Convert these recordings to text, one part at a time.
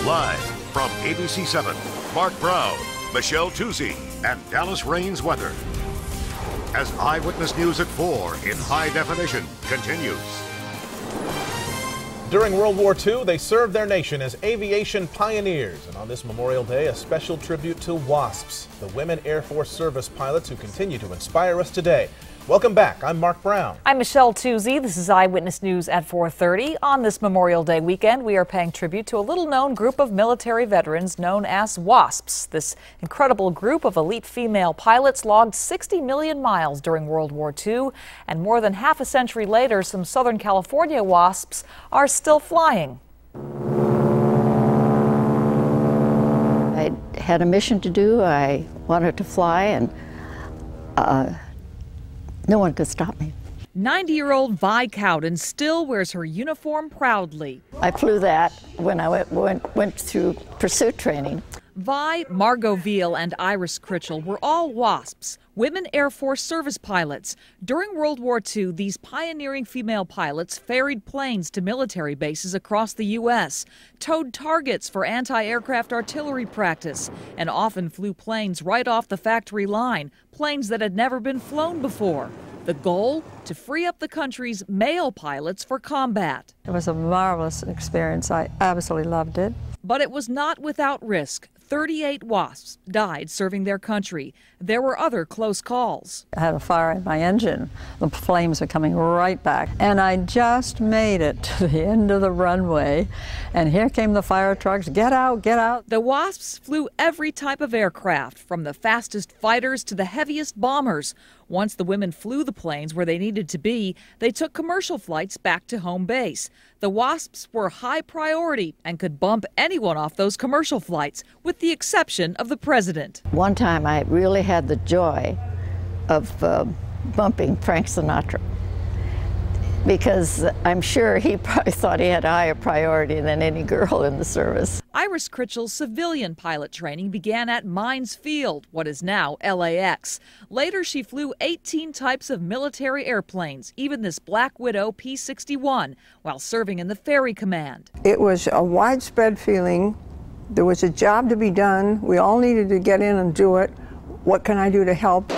Live from ABC7, Marc BROWN, Michelle Tuzzi, and Dallas Raines weather. As Eyewitness News at 4 in high definition continues. During World War II, they served their nation as aviation pioneers. And on this Memorial Day, a special tribute to WASPs, the women Air Force service pilots who continue to inspire us today. Welcome back. I'm Marc BROWN. I'm Michelle Tuzzi. This is Eyewitness News at 4:30. On this Memorial Day weekend, we are paying tribute to a little-known group of military veterans known as WASPs. This incredible group of elite female pilots logged 60 million miles during World War II, and more than half a century later, some Southern California WASPs are still flying. I had a mission to do. I wanted to fly, and no one could stop me. 90-year-old Vi Cowden still wears her uniform proudly. I flew that when I went through pursuit training. Vi, Margot Veal, and Iris Critchell were all WASPs, women Air Force service pilots. During World War II, these pioneering female pilots ferried planes to military bases across the U.S., towed targets for anti-aircraft artillery practice, and often flew planes right off the factory line, planes that had never been flown before. The goal? To free up the country's male pilots for combat. It was a marvelous experience. I absolutely loved it. But it was not without risk. 38 WASPs died serving their country. There were other close calls. I had a fire in my engine. The flames were coming right back. And I just made it to the end of the runway. And here came the fire trucks. Get out, get out. The WASPs flew every type of aircraft, from the fastest fighters to the heaviest bombers. Once the women flew the planes where they needed to be, they took commercial flights back to home base. The WASPs were high priority and could bump anyone off those commercial flights, with the exception of the president. One time I really had the joy of bumping Frank Sinatra, because I'm sure he probably thought he had a higher priority than any girl in the service. Iris Critchell's civilian pilot training began at Mines Field, what is now LAX. Later, she flew 18 types of military airplanes, even this Black Widow P-61, while serving in the Ferry Command. It was a widespread feeling. There was a job to be done. We all needed to get in and do it. What can I do to help?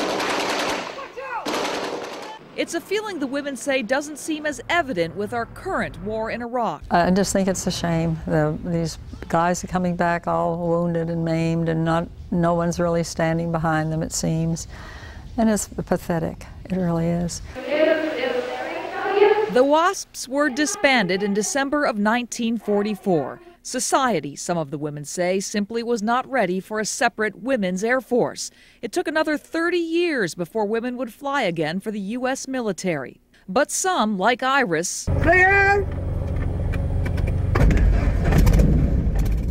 It's a feeling the women say doesn't seem as evident with our current war in Iraq. I just think it's a shame. These guys are coming back all wounded and maimed, and no one's really standing behind them, it seems. And it's pathetic. It really is. The WASPs were disbanded in December of 1944. Society, some of the women say, simply was not ready for a separate women's Air Force. It took another 30 years before women would fly again for the U.S. military. But some, like Iris, Clear!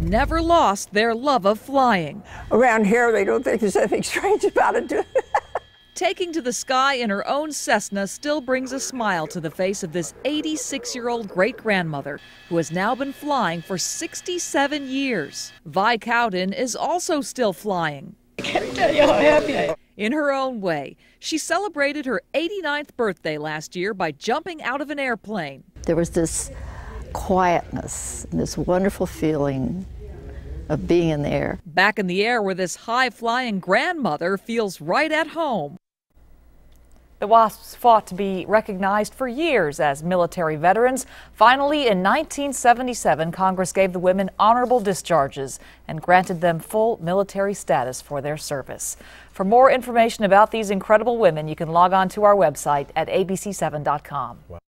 never lost their love of flying. Around here, they don't think there's anything strange about it. Taking to the sky in her own Cessna still brings a smile to the face of this 86-year-old great-grandmother who has now been flying for 67 years. Vi Cowden is also still flying. I can't tell you how happy I am. In her own way, she celebrated her 89th birthday last year by jumping out of an airplane. There was this quietness, this wonderful feeling of being in the air. Back in the air where this high-flying grandmother feels right at home. The WASPs fought to be recognized for years as military veterans. Finally, in 1977, Congress gave the women honorable discharges and granted them full military status for their service. For more information about these incredible women, you can log on to our website at abc7.com.